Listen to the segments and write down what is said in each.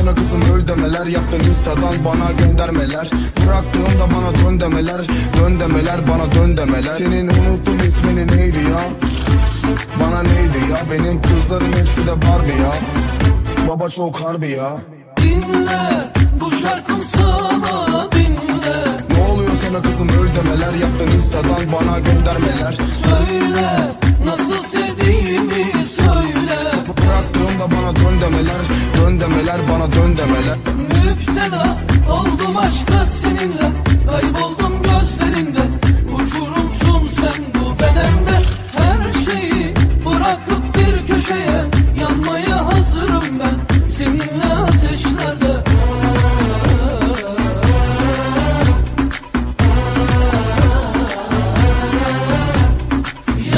sana kızım öl demeler, yaptın instadan bana göndermeler. Bıraktığımda bana dön demeler, dön demeler, bana dön demeler. Senin unuttum ismini neydi ya? Bana neydi ya? Benim kızların hepsi de Barbie ya. Baba çok harbi ya. Dinle bu şarkım sana, dinle. Ne oluyor sana kızım öl demeler, yaptın instadan bana göndermeler. Söyle nasıl sevdiğimi söyle. Bıraktığımda bana dön demeler, dön demeler, bana dön demeler. Müptela oldum aşka seninle, kayboldum gözlerinde. Uçurumsun sen bu bedende. Her şeyi bırakıp bir köşeye, yanmaya hazırım ben seninle ateşlerde.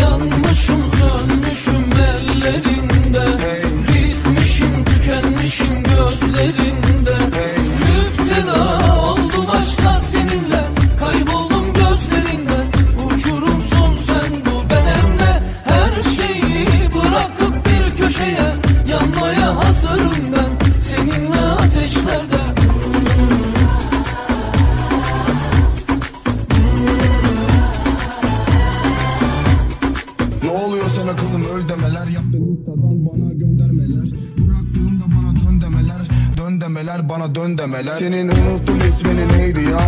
Yanmışım sönmüşüm ellerinde, bitmişim tükenmişim gözlerinde. Müptela oldum aşka seninle, kayboldum gözlerinde. Uçurumsun sen bu bedende. Her şeyi bırakıp bir köşeye, yanmaya hazırım ben seninle ateşlerde. Ne oluyor sana kızım öl demeler, yaptın instadan bana göndermeler. Bıraktığımda bana dön demeler, dön demeler, bana dön demeler. Senin unuttum ismini neydi ya?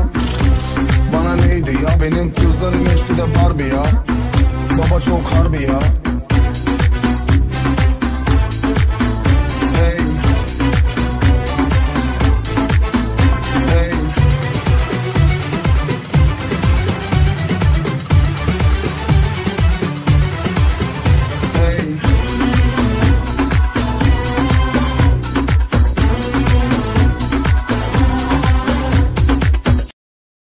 Bana neydi ya? Benim kızların hepsi de Barbie ya. Baba çok harbi ya.